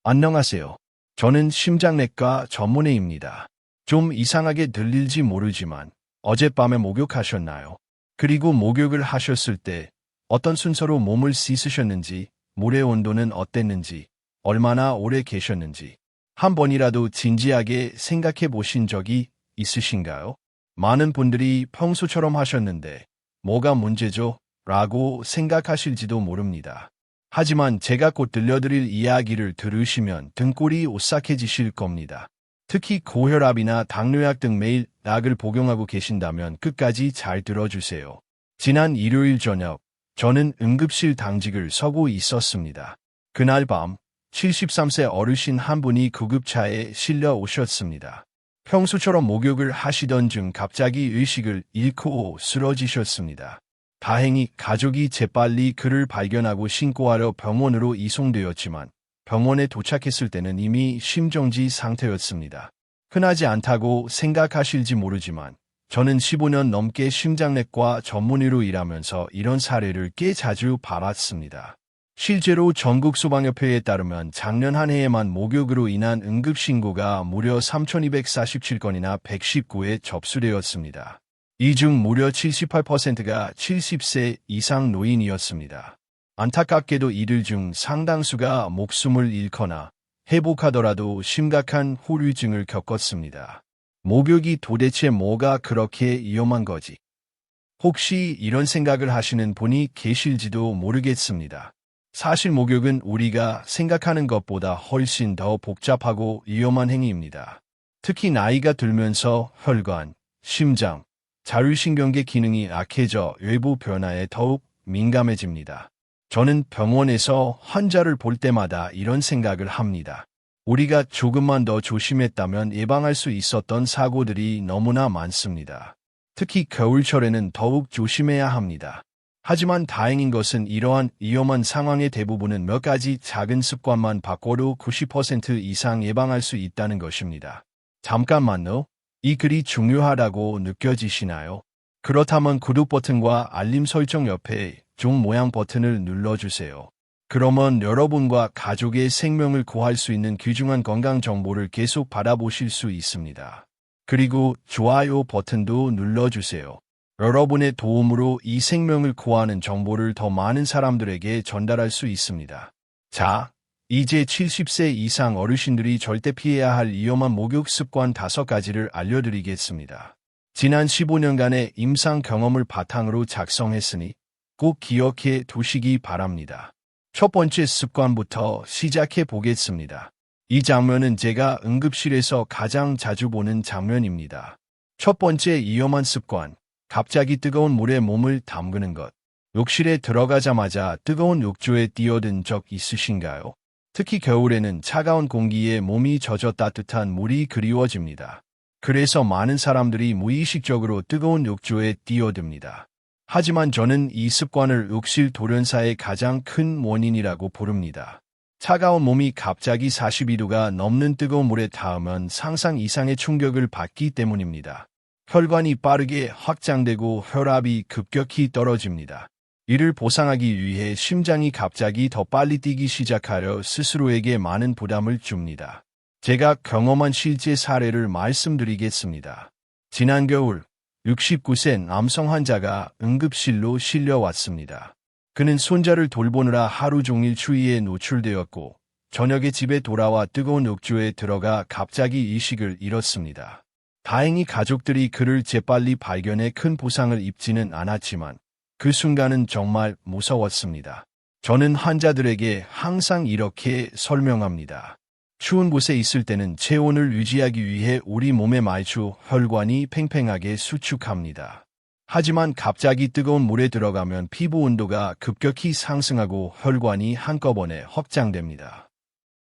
안녕하세요. 저는 심장내과 전문의입니다. 좀 이상하게 들릴지 모르지만 어젯밤에 목욕하셨나요? 그리고 목욕을 하셨을 때 어떤 순서로 몸을 씻으셨는지, 물의 온도는 어땠는지, 얼마나 오래 계셨는지 한 번이라도 진지하게 생각해 보신 적이 있으신가요? 많은 분들이 평소처럼 하셨는데 뭐가 문제죠? 라고 생각하실지도 모릅니다. 하지만 제가 곧 들려드릴 이야기를 들으시면 등골이 오싹해지실 겁니다. 특히 고혈압이나 당뇨약 등 매일 약을 복용하고 계신다면 끝까지 잘 들어주세요. 지난 일요일 저녁, 저는 응급실 당직을 서고 있었습니다. 그날 밤, 73세 어르신 한 분이 구급차에 실려 오셨습니다. 평소처럼 목욕을 하시던 중 갑자기 의식을 잃고 쓰러지셨습니다. 다행히 가족이 재빨리 그를 발견하고 신고하려 병원으로 이송되었지만 병원에 도착했을 때는 이미 심정지 상태였습니다. 흔하지 않다고 생각하실지 모르지만 저는 15년 넘게 심장내과 전문의로 일하면서 이런 사례를 꽤 자주 봤습니다. 실제로 전국소방협회에 따르면 작년 한 해에만 목욕으로 인한 응급신고가 무려 3,247건이나 119회 접수되었습니다. 이 중 무려 78%가 70세 이상 노인이었습니다. 안타깝게도 이들 중 상당수가 목숨을 잃거나 회복하더라도 심각한 후유증을 겪었습니다. 목욕이 도대체 뭐가 그렇게 위험한 거지? 혹시 이런 생각을 하시는 분이 계실지도 모르겠습니다. 사실 목욕은 우리가 생각하는 것보다 훨씬 더 복잡하고 위험한 행위입니다. 특히 나이가 들면서 혈관, 심장, 자율신경계 기능이 약해져 외부 변화에 더욱 민감해집니다. 저는 병원에서 환자를 볼 때마다 이런 생각을 합니다. 우리가 조금만 더 조심했다면 예방할 수 있었던 사고들이 너무나 많습니다. 특히 겨울철에는 더욱 조심해야 합니다. 하지만 다행인 것은 이러한 위험한 상황의 대부분은 몇 가지 작은 습관만 바꿔도 90% 이상 예방할 수 있다는 것입니다. 잠깐만요. 이 글이 중요하다고 느껴지시나요? 그렇다면 구독 버튼과 알림 설정 옆에 종 모양 버튼을 눌러주세요. 그러면 여러분과 가족의 생명을 구할 수 있는 귀중한 건강 정보를 계속 받아보실 수 있습니다. 그리고 좋아요 버튼도 눌러주세요. 여러분의 도움으로 이 생명을 구하는 정보를 더 많은 사람들에게 전달할 수 있습니다. 자, 이제 70세 이상 어르신들이 절대 피해야 할 위험한 목욕 습관 5가지를 알려드리겠습니다. 지난 15년간의 임상 경험을 바탕으로 작성했으니 꼭 기억해 두시기 바랍니다. 첫 번째 습관부터 시작해 보겠습니다. 이 장면은 제가 응급실에서 가장 자주 보는 장면입니다. 첫 번째 위험한 습관, 갑자기 뜨거운 물에 몸을 담그는 것. 욕실에 들어가자마자 뜨거운 욕조에 뛰어든 적 있으신가요? 특히 겨울에는 차가운 공기에 몸이 젖어 따뜻한 물이 그리워집니다. 그래서 많은 사람들이 무의식적으로 뜨거운 욕조에 뛰어듭니다. 하지만 저는 이 습관을 욕실 돌연사의 가장 큰 원인이라고 부릅니다. 차가운 몸이 갑자기 42도가 넘는 뜨거운 물에 닿으면 상상 이상의 충격을 받기 때문입니다. 혈관이 빠르게 확장되고 혈압이 급격히 떨어집니다. 이를 보상하기 위해 심장이 갑자기 더 빨리 뛰기 시작하려 스스로에게 많은 부담을 줍니다. 제가 경험한 실제 사례를 말씀드리겠습니다. 지난 겨울 69세 남성 환자가 응급실로 실려왔습니다. 그는 손자를 돌보느라 하루 종일 추위에 노출되었고 저녁에 집에 돌아와 뜨거운 욕조에 들어가 갑자기 의식을 잃었습니다. 다행히 가족들이 그를 재빨리 발견해 큰 부상을 입지는 않았지만 그 순간은 정말 무서웠습니다. 저는 환자들에게 항상 이렇게 설명합니다. 추운 곳에 있을 때는 체온을 유지하기 위해 우리 몸의 말초 혈관이 팽팽하게 수축합니다. 하지만 갑자기 뜨거운 물에 들어가면 피부 온도가 급격히 상승하고 혈관이 한꺼번에 확장됩니다.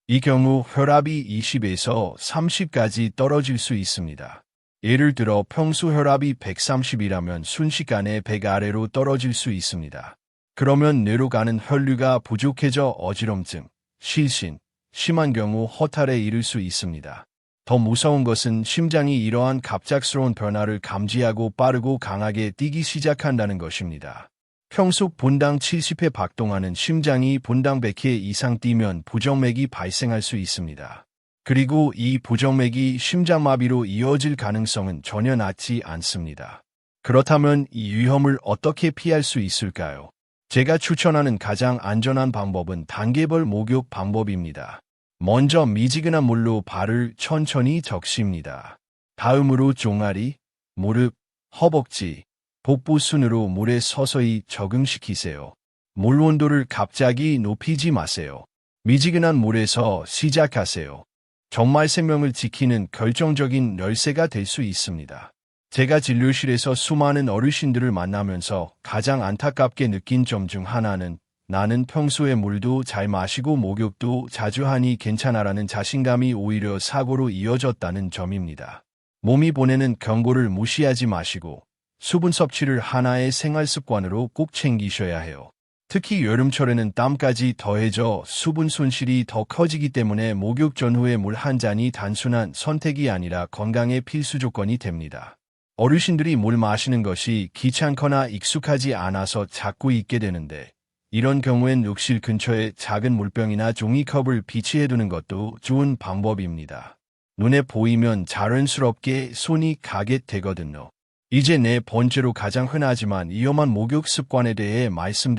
이 경우 혈압이 20에서 30까지 떨어질 수 있습니다. 예를 들어 평소 혈압이 130이라면 순식간에 100 아래로 떨어질 수 있습니다. 그러면 뇌로 가는 혈류가 부족해져 어지럼증, 실신, 심한 경우 허탈에 이를 수 있습니다. 더 무서운 것은 심장이 이러한 갑작스러운 변화를 감지하고 빠르고 강하게 뛰기 시작한다는 것입니다. 평소 분당 70회 박동하는 심장이 분당 100회 이상 뛰면 부정맥이 발생할 수 있습니다. 그리고 이 부정맥이 심장마비로 이어질 가능성은 전혀 낮지 않습니다. 그렇다면 이 위험을 어떻게 피할 수 있을까요? 제가 추천하는 가장 안전한 방법은 단계별 목욕 방법입니다. 먼저 미지근한 물로 발을 천천히 적십니다. 다음으로 종아리, 무릎, 허벅지, 복부 순으로 물에 서서히 적응시키세요. 물 온도를 갑자기 높이지 마세요. 미지근한 물에서 시작하세요. 정말 생명을 지키는 결정적인 열쇠가 될 수 있습니다. 제가 진료실에서 수많은 어르신들을 만나면서 가장 안타깝게 느낀 점 중 하나는 나는 평소에 물도 잘 마시고 목욕도 자주 하니 괜찮아라는 자신감이 오히려 사고로 이어졌다는 점입니다. 몸이 보내는 경고를 무시하지 마시고 수분 섭취를 하나의 생활 습관으로 꼭 챙기셔야 해요. 특히 여름철에는 땀까지 더해져 수분 손실이 더 커지기 때문에 목욕 전후의 물 한 잔이 단순한 선택이 아니라 건강의 필수 조건이 됩니다. 어르신들이 물 마시는 것이 귀찮거나 익숙하지 않아서 자꾸 잊게 되는데 이런 경우엔 욕실 근처에 작은 물병이나 종이컵을 비치해두는 것도 좋은 방법입니다. 눈에 보이면 자연스럽게 손이 가게 되거든요. 이제 네 번째로 가장 흔하지만 위험한 목욕 습관에 대해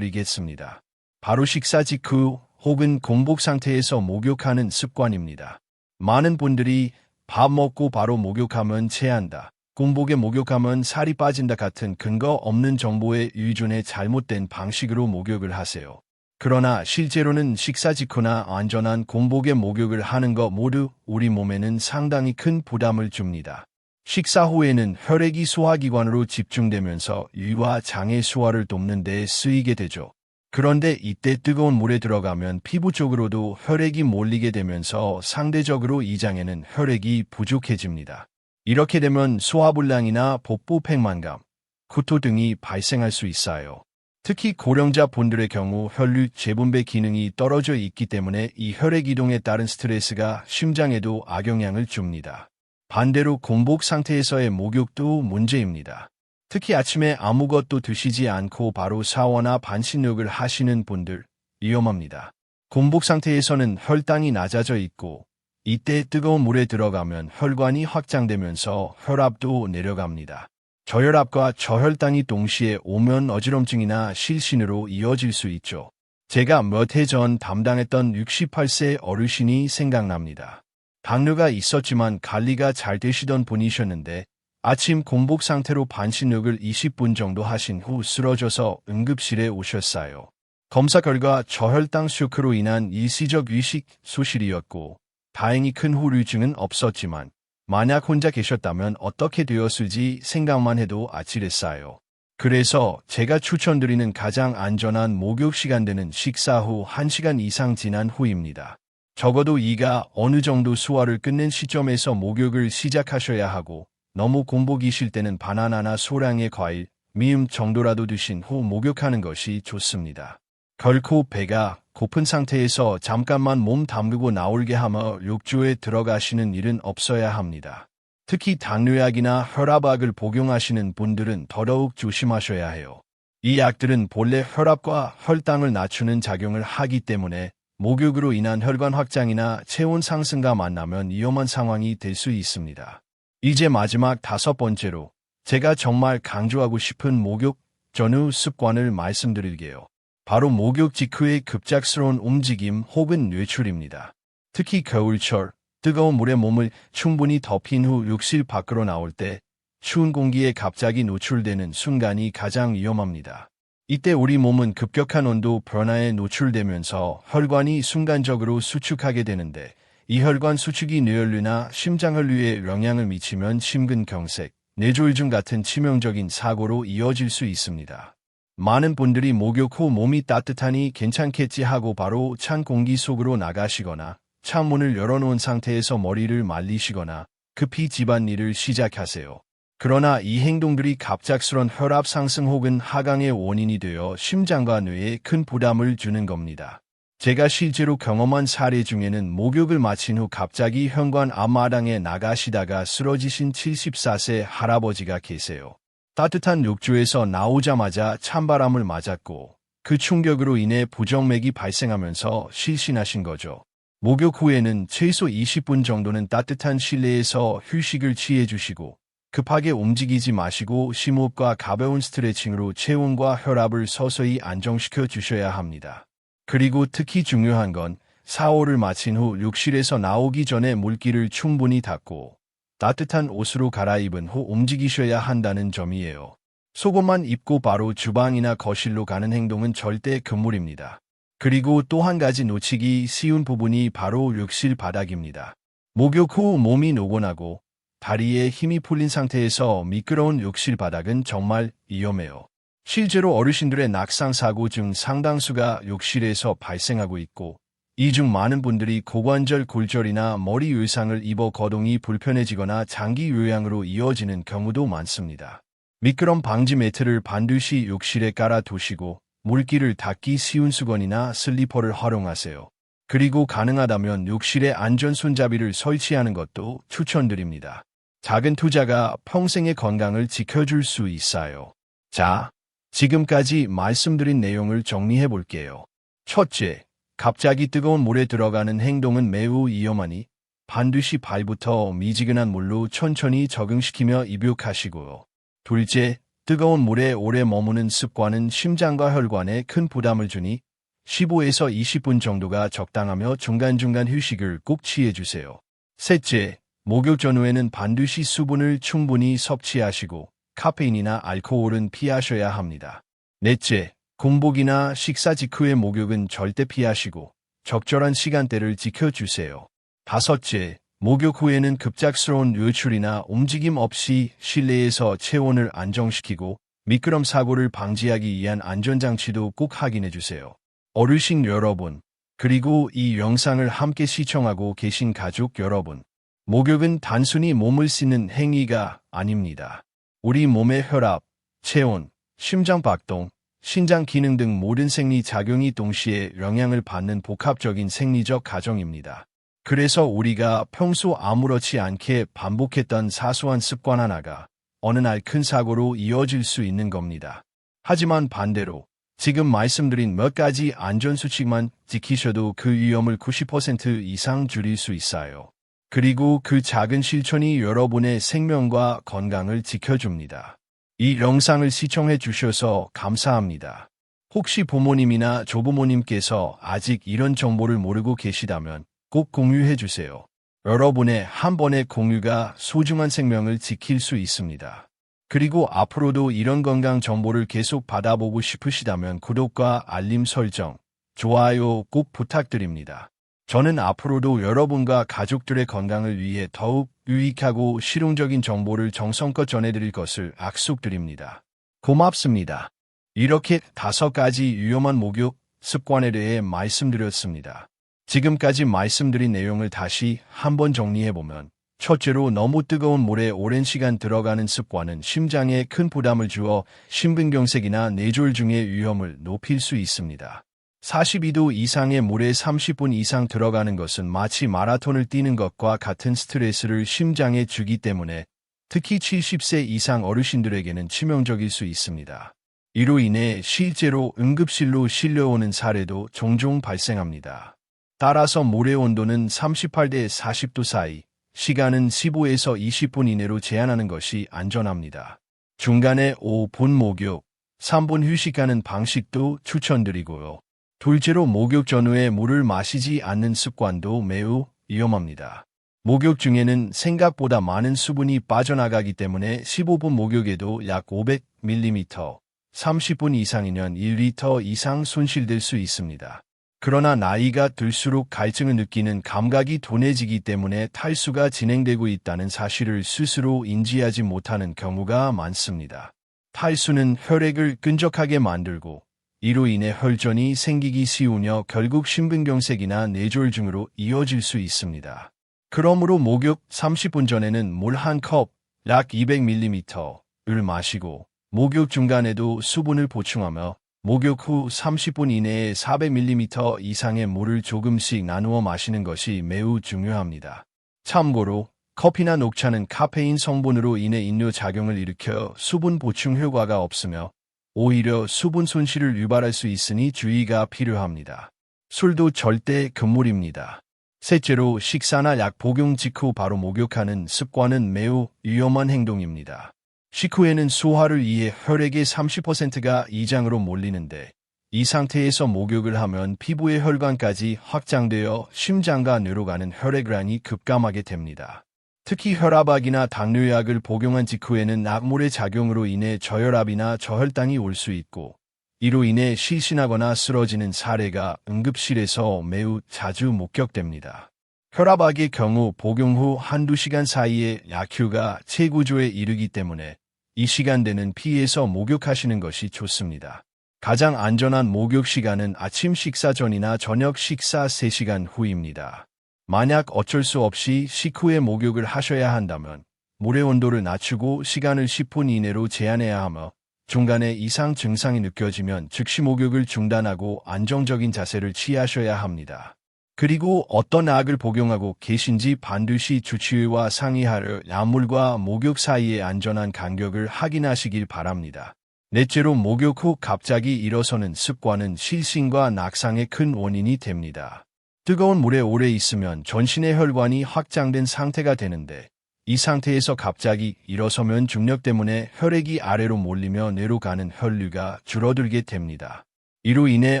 말씀드리겠습니다. 바로 식사 직후 혹은 공복 상태에서 목욕하는 습관입니다. 많은 분들이 밥 먹고 바로 목욕하면 체한다, 공복에 목욕하면 살이 빠진다 같은 근거 없는 정보에 의존해 잘못된 방식으로 목욕을 하세요. 그러나 실제로는 식사 직후나 안전한 공복에 목욕을 하는 것 모두 우리 몸에는 상당히 큰 부담을 줍니다. 식사 후에는 혈액이 소화기관으로 집중되면서 위와 장의 소화를 돕는 데 쓰이게 되죠. 그런데 이때 뜨거운 물에 들어가면 피부 쪽으로도 혈액이 몰리게 되면서 상대적으로 이 장에는 혈액이 부족해집니다. 이렇게 되면 소화불량이나 복부 팽만감, 구토 등이 발생할 수 있어요. 특히 고령자 분들의 경우 혈류 재분배 기능이 떨어져 있기 때문에 이 혈액 이동에 따른 스트레스가 심장에도 악영향을 줍니다. 반대로 공복 상태에서의 목욕도 문제입니다. 특히 아침에 아무것도 드시지 않고 바로 샤워나 반신욕을 하시는 분들 위험합니다. 공복 상태에서는 혈당이 낮아져 있고 이때 뜨거운 물에 들어가면 혈관이 확장되면서 혈압도 내려갑니다. 저혈압과 저혈당이 동시에 오면 어지럼증이나 실신으로 이어질 수 있죠. 제가 몇 해 전 담당했던 68세 어르신이 생각납니다. 당뇨가 있었지만 관리가 잘 되시던 분이셨는데 아침 공복 상태로 반신욕을 20분 정도 하신 후 쓰러져서 응급실에 오셨어요. 검사 결과 저혈당 쇼크로 인한 일시적 의식 소실이었고 다행히 큰 후유증은 없었지만 만약 혼자 계셨다면 어떻게 되었을지 생각만 해도 아찔했어요. 그래서 제가 추천드리는 가장 안전한 목욕 시간대는 식사 후 1시간 이상 지난 후입니다. 적어도 이가 어느 정도 소화를 끝낸 시점에서 목욕을 시작하셔야 하고 너무 공복이 쉴 때는 바나나나 소량의 과일, 미음 정도라도 드신 후 목욕하는 것이 좋습니다. 결코 배가 고픈 상태에서 잠깐만 몸 담그고 나오게 하며 욕조에 들어가시는 일은 없어야 합니다. 특히 당뇨약이나 혈압약을 복용하시는 분들은 더더욱 조심하셔야 해요. 이 약들은 본래 혈압과 혈당을 낮추는 작용을 하기 때문에 목욕으로 인한 혈관 확장이나 체온 상승과 만나면 위험한 상황이 될 수 있습니다. 이제 마지막 5번째로 제가 정말 강조하고 싶은 목욕 전후 습관을 말씀드릴게요. 바로 목욕 직후의 급작스러운 움직임 혹은 외출입니다. 특히 겨울철 뜨거운 물에 몸을 충분히 덮인 후 욕실 밖으로 나올 때 추운 공기에 갑자기 노출되는 순간이 가장 위험합니다. 이때 우리 몸은 급격한 온도 변화에 노출되면서 혈관이 순간적으로 수축하게 되는데 이 혈관 수축이 뇌혈류나 심장혈류에 영향을 미치면 심근경색, 뇌졸중 같은 치명적인 사고로 이어질 수 있습니다. 많은 분들이 목욕 후 몸이 따뜻하니 괜찮겠지 하고 바로 찬 공기 속으로 나가시거나 창문을 열어놓은 상태에서 머리를 말리시거나 급히 집안일을 시작하세요. 그러나 이 행동들이 갑작스런 혈압 상승 혹은 하강의 원인이 되어 심장과 뇌에 큰 부담을 주는 겁니다. 제가 실제로 경험한 사례 중에는 목욕을 마친 후 갑자기 현관 앞마당에 나가시다가 쓰러지신 74세 할아버지가 계세요. 따뜻한 욕조에서 나오자마자 찬바람을 맞았고 그 충격으로 인해 부정맥이 발생하면서 실신하신 거죠. 목욕 후에는 최소 20분 정도는 따뜻한 실내에서 휴식을 취해 주시고 급하게 움직이지 마시고 심호흡과 가벼운 스트레칭으로 체온과 혈압을 서서히 안정시켜 주셔야 합니다. 그리고 특히 중요한 건 샤워를 마친 후 욕실에서 나오기 전에 물기를 충분히 닦고 따뜻한 옷으로 갈아입은 후 움직이셔야 한다는 점이에요. 속옷만 입고 바로 주방이나 거실로 가는 행동은 절대 금물입니다. 그리고 또 한 가지 놓치기 쉬운 부분이 바로 욕실 바닥입니다. 목욕 후 몸이 노곤하고 다리에 힘이 풀린 상태에서 미끄러운 욕실 바닥은 정말 위험해요. 실제로 어르신들의 낙상 사고 중 상당수가 욕실에서 발생하고 있고 이 중 많은 분들이 고관절 골절이나 머리 외상을 입어 거동이 불편해지거나 장기 요양으로 이어지는 경우도 많습니다. 미끄럼 방지 매트를 반드시 욕실에 깔아 두시고 물기를 닦기 쉬운 수건이나 슬리퍼를 활용하세요. 그리고 가능하다면 욕실에 안전 손잡이를 설치하는 것도 추천드립니다. 작은 투자가 평생의 건강을 지켜줄 수 있어요. 자, 지금까지 말씀드린 내용을 정리해 볼게요. 첫째, 갑자기 뜨거운 물에 들어가는 행동은 매우 위험하니 반드시 발부터 미지근한 물로 천천히 적응시키며 입욕하시고요. 둘째, 뜨거운 물에 오래 머무는 습관은 심장과 혈관에 큰 부담을 주니 15에서 20분 정도가 적당하며 중간중간 휴식을 꼭 취해주세요. 셋째, 목욕 전후에는 반드시 수분을 충분히 섭취하시고 카페인이나 알코올은 피하셔야 합니다. 넷째, 공복이나 식사 직후의 목욕은 절대 피하시고 적절한 시간대를 지켜주세요. 다섯째, 목욕 후에는 급작스러운 외출이나 움직임 없이 실내에서 체온을 안정시키고 미끄럼 사고를 방지하기 위한 안전장치도 꼭 확인해주세요. 어르신 여러분, 그리고 이 영상을 함께 시청하고 계신 가족 여러분, 목욕은 단순히 몸을 씻는 행위가 아닙니다. 우리 몸의 혈압, 체온, 심장 박동, 신장 기능 등 모든 생리 작용이 동시에 영향을 받는 복합적인 생리적 과정입니다. 그래서 우리가 평소 아무렇지 않게 반복했던 사소한 습관 하나가 어느 날 큰 사고로 이어질 수 있는 겁니다. 하지만 반대로 지금 말씀드린 몇 가지 안전수칙만 지키셔도 그 위험을 90% 이상 줄일 수 있어요. 그리고 그 작은 실천이 여러분의 생명과 건강을 지켜줍니다. 이 영상을 시청해 주셔서 감사합니다. 혹시 부모님이나 조부모님께서 아직 이런 정보를 모르고 계시다면 꼭 공유해 주세요. 여러분의 한 번의 공유가 소중한 생명을 지킬 수 있습니다. 그리고 앞으로도 이런 건강 정보를 계속 받아보고 싶으시다면 구독과 알림 설정, 좋아요 꼭 부탁드립니다. 저는 앞으로도 여러분과 가족들의 건강을 위해 더욱 유익하고 실용적인 정보를 정성껏 전해드릴 것을 약속드립니다. 고맙습니다. 이렇게 5가지 위험한 목욕 습관에 대해 말씀드렸습니다. 지금까지 말씀드린 내용을 다시 한번 정리해보면 첫째로 너무 뜨거운 물에 오랜 시간 들어가는 습관은 심장에 큰 부담을 주어 심근경색이나 뇌졸중의 위험을 높일 수 있습니다. 42도 이상의 물에 30분 이상 들어가는 것은 마치 마라톤을 뛰는 것과 같은 스트레스를 심장에 주기 때문에 특히 70세 이상 어르신들에게는 치명적일 수 있습니다. 이로 인해 실제로 응급실로 실려오는 사례도 종종 발생합니다. 따라서 물의 온도는 38대 40도 사이, 시간은 15에서 20분 이내로 제한하는 것이 안전합니다. 중간에 5분 목욕, 3분 휴식하는 방식도 추천드리고요. 둘째로 목욕 전후에 물을 마시지 않는 습관도 매우 위험합니다. 목욕 중에는 생각보다 많은 수분이 빠져나가기 때문에 15분 목욕에도 약 500ml, 30분 이상이면 1리터 이상 손실될 수 있습니다. 그러나 나이가 들수록 갈증을 느끼는 감각이 둔해지기 때문에 탈수가 진행되고 있다는 사실을 스스로 인지하지 못하는 경우가 많습니다. 탈수는 혈액을 끈적하게 만들고 이로 인해 혈전이 생기기 쉬우며 결국 심근경색이나 뇌졸중으로 이어질 수 있습니다. 그러므로 목욕 30분 전에는 물 한 컵, 약 200ml를 마시고 목욕 중간에도 수분을 보충하며 목욕 후 30분 이내에 400ml 이상의 물을 조금씩 나누어 마시는 것이 매우 중요합니다. 참고로 커피나 녹차는 카페인 성분으로 인해 인뇨작용을 일으켜 수분 보충 효과가 없으며 오히려 수분 손실을 유발할 수 있으니 주의가 필요합니다. 술도 절대 금물입니다. 셋째로 식사나 약 복용 직후 바로 목욕하는 습관은 매우 위험한 행동입니다. 식후에는 소화를 위해 혈액의 30%가 이장으로 몰리는데 이 상태에서 목욕을 하면 피부의 혈관까지 확장되어 심장과 뇌로 가는 혈액란이 급감하게 됩니다. 특히 혈압약이나 당뇨약을 복용한 직후에는 약물의 작용으로 인해 저혈압이나 저혈당이 올 수 있고 이로 인해 실신하거나 쓰러지는 사례가 응급실에서 매우 자주 목격됩니다. 혈압약의 경우 복용 후 한두 시간 사이에 약효가 최고조에 이르기 때문에 이 시간대는 피해서 목욕하시는 것이 좋습니다. 가장 안전한 목욕 시간은 아침 식사 전이나 저녁 식사 3시간 후입니다. 만약 어쩔 수 없이 식후에 목욕을 하셔야 한다면 물의 온도를 낮추고 시간을 10분 이내로 제한해야 하며 중간에 이상 증상이 느껴지면 즉시 목욕을 중단하고 안정적인 자세를 취하셔야 합니다. 그리고 어떤 약을 복용하고 계신지 반드시 주치의와 상의하여 약물과 목욕 사이의 안전한 간격을 확인하시길 바랍니다. 넷째로 목욕 후 갑자기 일어서는 습관은 실신과 낙상의 큰 원인이 됩니다. 뜨거운 물에 오래 있으면 전신의 혈관이 확장된 상태가 되는데 이 상태에서 갑자기 일어서면 중력 때문에 혈액이 아래로 몰리며 뇌로 가는 혈류가 줄어들게 됩니다. 이로 인해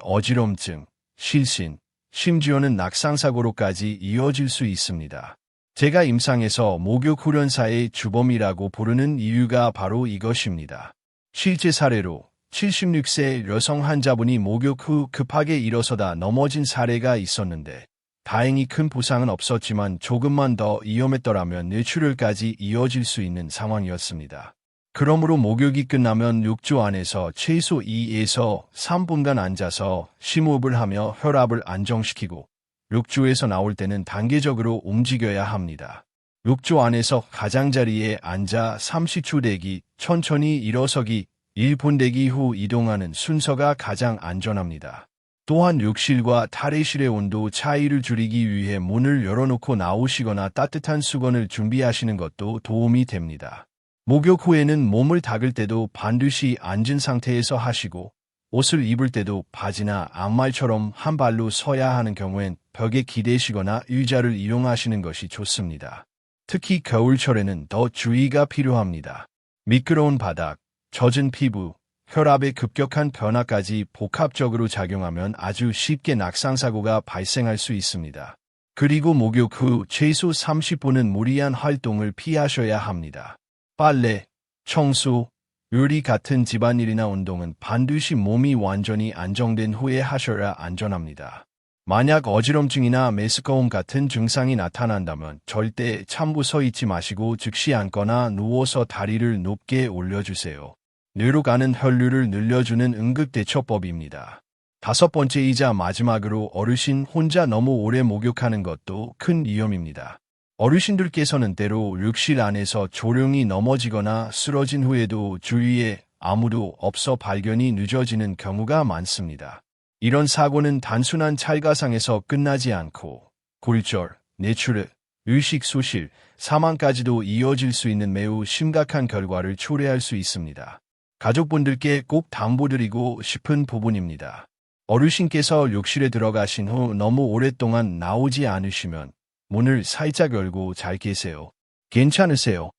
어지럼증, 실신, 심지어는 낙상사고로까지 이어질 수 있습니다. 제가 임상에서 목욕 훈련사의 주범이라고 부르는 이유가 바로 이것입니다. 실제 사례로 76세 여성 환자분이 목욕 후 급하게 일어서다 넘어진 사례가 있었는데 다행히 큰 부상은 없었지만 조금만 더 위험했더라면 뇌출혈까지 이어질 수 있는 상황이었습니다. 그러므로 목욕이 끝나면 욕조 안에서 최소 2에서 3분간 앉아서 심호흡을 하며 혈압을 안정시키고 욕조에서 나올 때는 단계적으로 움직여야 합니다. 욕조 안에서 가장자리에 앉아 30초 대기, 천천히 일어서기, 1분 대기 후 이동하는 순서가 가장 안전합니다. 또한 욕실과 탈의실의 온도 차이를 줄이기 위해 문을 열어놓고 나오시거나 따뜻한 수건을 준비하시는 것도 도움이 됩니다. 목욕 후에는 몸을 닦을 때도 반드시 앉은 상태에서 하시고 옷을 입을 때도 바지나 양말처럼 한 발로 서야 하는 경우엔 벽에 기대시거나 의자를 이용하시는 것이 좋습니다. 특히 겨울철에는 더 주의가 필요합니다. 미끄러운 바닥, 젖은 피부, 혈압의 급격한 변화까지 복합적으로 작용하면 아주 쉽게 낙상사고가 발생할 수 있습니다. 그리고 목욕 후 최소 30분은 무리한 활동을 피하셔야 합니다. 빨래, 청소, 요리 같은 집안일이나 운동은 반드시 몸이 완전히 안정된 후에 하셔야 안전합니다. 만약 어지럼증이나 메스꺼움 같은 증상이 나타난다면 절대 참고 서 있지 마시고 즉시 앉거나 누워서 다리를 높게 올려주세요. 뇌로 가는 혈류를 늘려주는 응급대처법입니다. 5번째이자 마지막으로 어르신 혼자 너무 오래 목욕하는 것도 큰 위험입니다. 어르신들께서는 때로 욕실 안에서 조용히 넘어지거나 쓰러진 후에도 주위에 아무도 없어 발견이 늦어지는 경우가 많습니다. 이런 사고는 단순한 찰가상에서 끝나지 않고 골절, 뇌출혈, 의식 소실, 사망까지도 이어질 수 있는 매우 심각한 결과를 초래할 수 있습니다. 가족분들께 꼭 당부드리고 싶은 부분입니다. 어르신께서 욕실에 들어가신 후 너무 오랫동안 나오지 않으시면 문을 살짝 열고 잘 계세요. 괜찮으세요?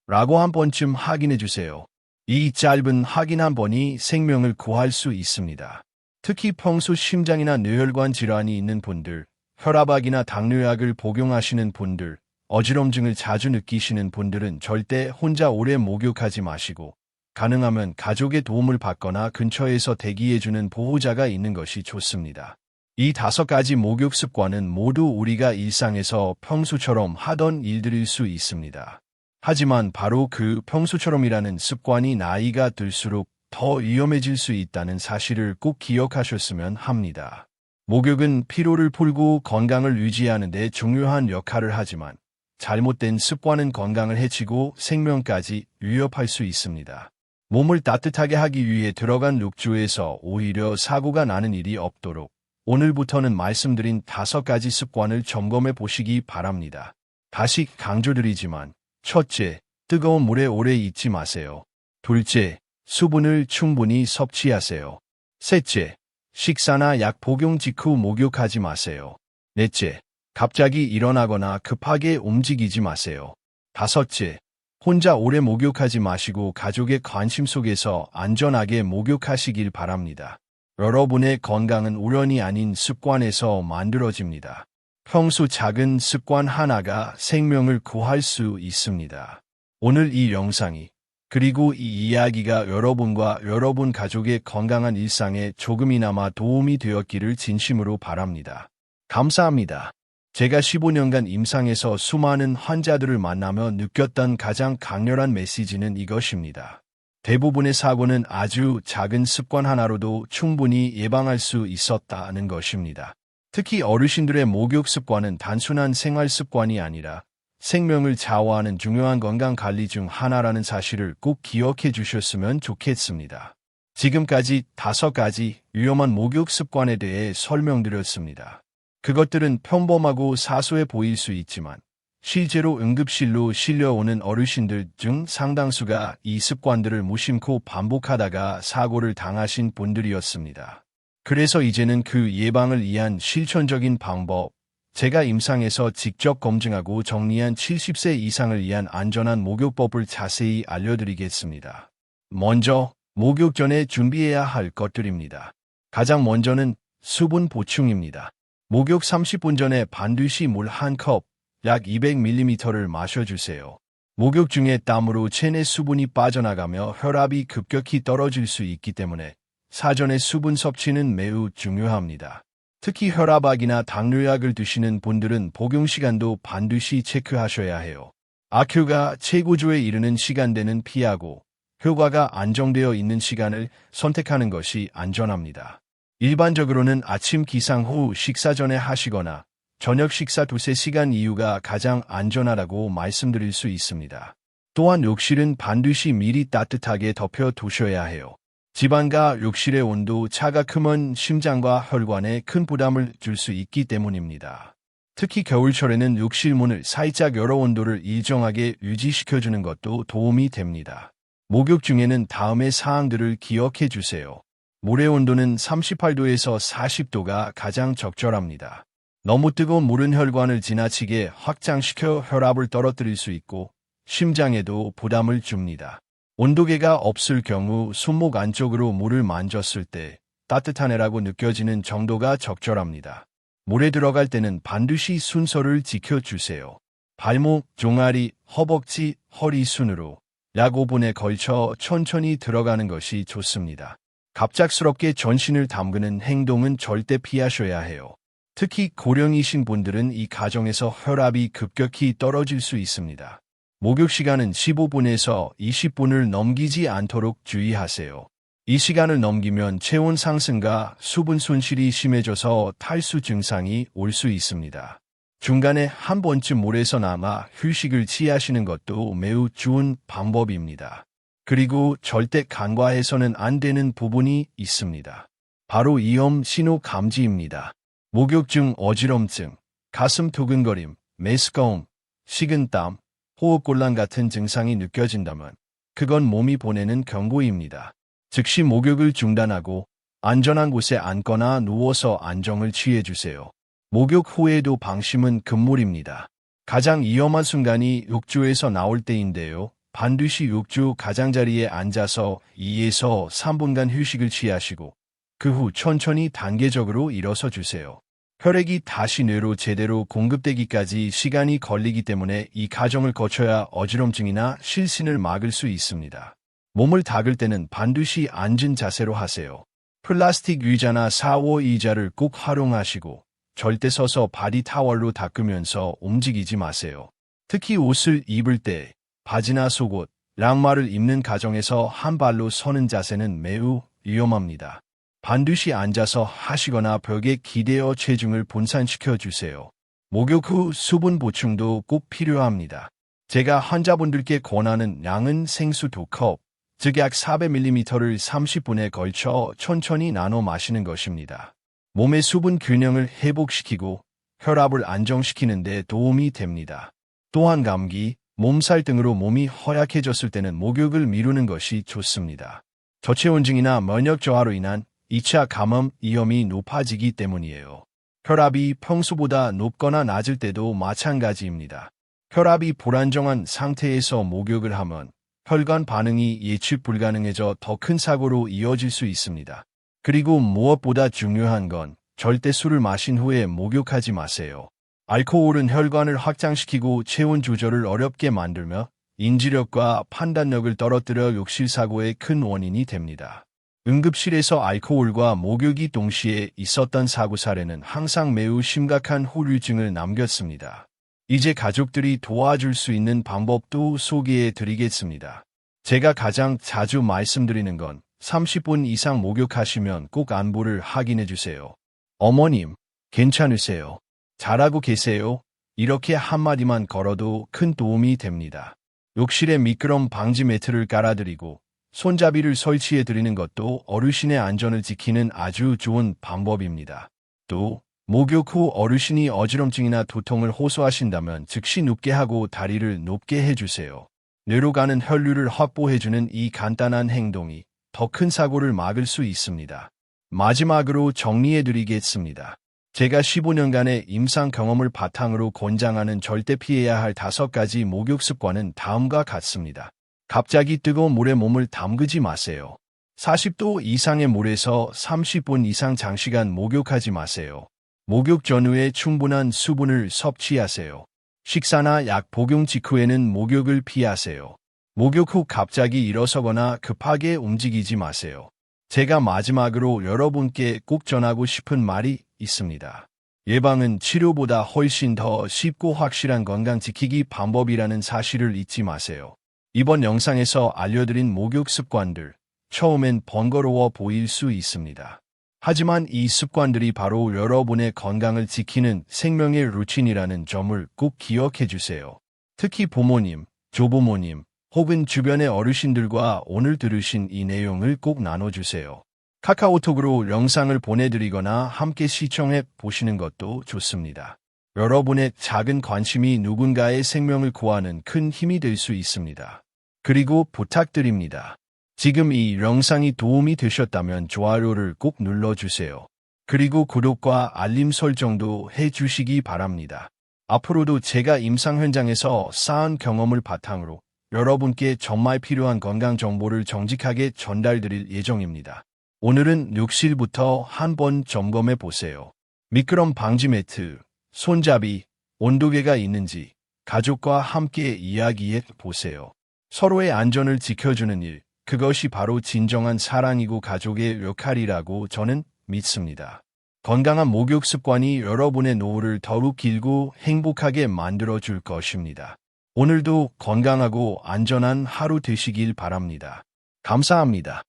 라고 한 번쯤 확인해 주세요. 이 짧은 확인 한 번이 생명을 구할 수 있습니다. 특히 평소 심장이나 뇌혈관 질환이 있는 분들, 혈압약이나 당뇨약을 복용하시는 분들, 어지럼증을 자주 느끼시는 분들은 절대 혼자 오래 목욕하지 마시고 가능하면 가족의 도움을 받거나 근처에서 대기해주는 보호자가 있는 것이 좋습니다. 이 5가지 목욕 습관은 모두 우리가 일상에서 평소처럼 하던 일들일 수 있습니다. 하지만 바로 그 평소처럼이라는 습관이 나이가 들수록 더 위험해질 수 있다는 사실을 꼭 기억하셨으면 합니다. 목욕은 피로를 풀고 건강을 유지하는 데 중요한 역할을 하지만 잘못된 습관은 건강을 해치고 생명까지 위협할 수 있습니다. 몸을 따뜻하게 하기 위해 들어간 욕조에서 오히려 사고가 나는 일이 없도록 오늘부터는 말씀드린 5가지 습관을 점검해 보시기 바랍니다. 다시 강조드리지만, 첫째, 뜨거운 물에 오래 있지 마세요. 둘째, 수분을 충분히 섭취하세요. 셋째, 식사나 약 복용 직후 목욕하지 마세요. 넷째, 갑자기 일어나거나 급하게 움직이지 마세요. 다섯째, 혼자 오래 목욕하지 마시고 가족의 관심 속에서 안전하게 목욕하시길 바랍니다. 여러분의 건강은 우연이 아닌 습관에서 만들어집니다. 평소 작은 습관 하나가 생명을 구할 수 있습니다. 오늘 이 영상이 그리고 이 이야기가 여러분과 여러분 가족의 건강한 일상에 조금이나마 도움이 되었기를 진심으로 바랍니다. 감사합니다. 제가 15년간 임상에서 수많은 환자들을 만나며 느꼈던 가장 강렬한 메시지는 이것입니다. 대부분의 사고는 아주 작은 습관 하나로도 충분히 예방할 수 있었다는 것입니다. 특히 어르신들의 목욕 습관은 단순한 생활 습관이 아니라 생명을 좌우하는 중요한 건강관리 중 하나라는 사실을 꼭 기억해 주셨으면 좋겠습니다. 지금까지 5가지 위험한 목욕 습관에 대해 설명드렸습니다. 그것들은 평범하고 사소해 보일 수 있지만 실제로 응급실로 실려오는 어르신들 중 상당수가 이 습관들을 무심코 반복하다가 사고를 당하신 분들이었습니다. 그래서 이제는 그 예방을 위한 실천적인 방법, 제가 임상에서 직접 검증하고 정리한 70세 이상을 위한 안전한 목욕법을 자세히 알려드리겠습니다. 먼저, 목욕 전에 준비해야 할 것들입니다. 가장 먼저는 수분 보충입니다. 목욕 30분 전에 반드시 물 1컵, 약 200ml를 마셔주세요. 목욕 중에 땀으로 체내 수분이 빠져나가며 혈압이 급격히 떨어질 수 있기 때문에 사전에 수분 섭취는 매우 중요합니다. 특히 혈압약이나 당뇨약을 드시는 분들은 복용 시간도 반드시 체크하셔야 해요. 악효가 최고조에 이르는 시간대는 피하고 효과가 안정되어 있는 시간을 선택하는 것이 안전합니다. 일반적으로는 아침 기상 후 식사 전에 하시거나 저녁 식사 2~3시간 이후가 가장 안전하다고 말씀드릴 수 있습니다. 또한 욕실은 반드시 미리 따뜻하게 덮여 두셔야 해요. 집안과 욕실의 온도 차가 크면 심장과 혈관에 큰 부담을 줄 수 있기 때문입니다. 특히 겨울철에는 욕실 문을 살짝 열어 온도를 일정하게 유지시켜주는 것도 도움이 됩니다. 목욕 중에는 다음의 사항들을 기억해 주세요. 물의 온도는 38도에서 40도가 가장 적절합니다. 너무 뜨거운 물은 혈관을 지나치게 확장시켜 혈압을 떨어뜨릴 수 있고 심장에도 부담을 줍니다. 온도계가 없을 경우 손목 안쪽으로 물을 만졌을 때 따뜻하네라고 느껴지는 정도가 적절합니다. 물에 들어갈 때는 반드시 순서를 지켜주세요. 발목, 종아리, 허벅지, 허리 순으로 약 5분에 걸쳐 천천히 들어가는 것이 좋습니다. 갑작스럽게 전신을 담그는 행동은 절대 피하셔야 해요. 특히 고령이신 분들은 이 과정에서 혈압이 급격히 떨어질 수 있습니다. 목욕 시간은 15분에서 20분을 넘기지 않도록 주의하세요. 이 시간을 넘기면 체온 상승과 수분 손실이 심해져서 탈수 증상이 올 수 있습니다. 중간에 한 번쯤 물에서 남아 휴식을 취하시는 것도 매우 좋은 방법입니다. 그리고 절대 간과해서는 안 되는 부분이 있습니다. 바로 위험 신호 감지입니다. 목욕 중 어지럼증, 가슴 두근거림, 메스꺼움, 식은땀, 호흡곤란 같은 증상이 느껴진다면 그건 몸이 보내는 경고입니다. 즉시 목욕을 중단하고 안전한 곳에 앉거나 누워서 안정을 취해주세요. 목욕 후에도 방심은 금물입니다. 가장 위험한 순간이 욕조에서 나올 때인데요. 반드시 욕조 가장자리에 앉아서 2에서 3분간 휴식을 취하시고 그 후 천천히 단계적으로 일어서 주세요. 혈액이 다시 뇌로 제대로 공급되기까지 시간이 걸리기 때문에 이 과정을 거쳐야 어지럼증이나 실신을 막을 수 있습니다. 몸을 닦을 때는 반드시 앉은 자세로 하세요. 플라스틱 의자나 샤워 의자를 꼭 활용하시고 절대 서서 바디 타월로 닦으면서 움직이지 마세요. 특히 옷을 입을 때 바지나 속옷, 양말을 입는 과정에서 한 발로 서는 자세는 매우 위험합니다. 반드시 앉아서 하시거나 벽에 기대어 체중을 분산시켜 주세요. 목욕 후 수분 보충도 꼭 필요합니다. 제가 환자분들께 권하는 양은 생수 2컵, 즉 약 400ml를 30분에 걸쳐 천천히 나눠 마시는 것입니다. 몸의 수분 균형을 회복시키고 혈압을 안정시키는 데 도움이 됩니다. 또한 감기, 몸살 등으로 몸이 허약해졌을 때는 목욕을 미루는 것이 좋습니다. 저체온증이나 면역 저하로 인한 2차 감염 위험이 높아지기 때문이에요. 혈압이 평소보다 높거나 낮을 때도 마찬가지입니다. 혈압이 불안정한 상태에서 목욕을 하면 혈관 반응이 예측 불가능해져 더 큰 사고로 이어질 수 있습니다. 그리고 무엇보다 중요한 건 절대 술을 마신 후에 목욕하지 마세요. 알코올은 혈관을 확장시키고 체온 조절을 어렵게 만들며 인지력과 판단력을 떨어뜨려 욕실 사고의 큰 원인이 됩니다. 응급실에서 알코올과 목욕이 동시에 있었던 사고 사례는 항상 매우 심각한 후유증을 남겼습니다. 이제 가족들이 도와줄 수 있는 방법도 소개해 드리겠습니다. 제가 가장 자주 말씀드리는 건 30분 이상 목욕하시면 꼭 안부를 확인해 주세요. 어머님, 괜찮으세요? 잘하고 계세요? 이렇게 한마디만 걸어도 큰 도움이 됩니다. 욕실에 미끄럼 방지 매트를 깔아드리고 손잡이를 설치해 드리는 것도 어르신의 안전을 지키는 아주 좋은 방법입니다. 또 목욕 후 어르신이 어지럼증이나 두통을 호소하신다면 즉시 눕게 하고 다리를 높게 해주세요. 뇌로 가는 혈류를 확보해주는 이 간단한 행동이 더 큰 사고를 막을 수 있습니다. 마지막으로 정리해드리겠습니다. 제가 15년간의 임상 경험을 바탕으로 권장하는 절대 피해야 할 5가지 목욕 습관은 다음과 같습니다. 갑자기 뜨거운 물에 몸을 담그지 마세요. 40도 이상의 물에서 30분 이상 장시간 목욕하지 마세요. 목욕 전후에 충분한 수분을 섭취하세요. 식사나 약 복용 직후에는 목욕을 피하세요. 목욕 후 갑자기 일어서거나 급하게 움직이지 마세요. 제가 마지막으로 여러분께 꼭 전하고 싶은 말이 있습니다. 예방은 치료보다 훨씬 더 쉽고 확실한 건강 지키기 방법이라는 사실을 잊지 마세요. 이번 영상에서 알려드린 목욕 습관들, 처음엔 번거로워 보일 수 있습니다. 하지만 이 습관들이 바로 여러분의 건강을 지키는 생명의 루틴이라는 점을 꼭 기억해 주세요. 특히 부모님, 조부모님, 혹은 주변의 어르신들과 오늘 들으신 이 내용을 꼭 나눠주세요. 카카오톡으로 영상을 보내드리거나 함께 시청해 보시는 것도 좋습니다. 여러분의 작은 관심이 누군가의 생명을 구하는 큰 힘이 될 수 있습니다. 그리고 부탁드립니다. 지금 이 영상이 도움이 되셨다면 좋아요를 꼭 눌러주세요. 그리고 구독과 알림 설정도 해주시기 바랍니다. 앞으로도 제가 임상 현장에서 쌓은 경험을 바탕으로 여러분께 정말 필요한 건강 정보를 정직하게 전달드릴 예정입니다. 오늘은 욕실부터 한번 점검해 보세요. 미끄럼 방지 매트, 손잡이, 온도계가 있는지 가족과 함께 이야기해 보세요. 서로의 안전을 지켜주는 일, 그것이 바로 진정한 사랑이고 가족의 역할이라고 저는 믿습니다. 건강한 목욕 습관이 여러분의 노후를 더욱 길고 행복하게 만들어줄 것입니다. 오늘도 건강하고 안전한 하루 되시길 바랍니다. 감사합니다.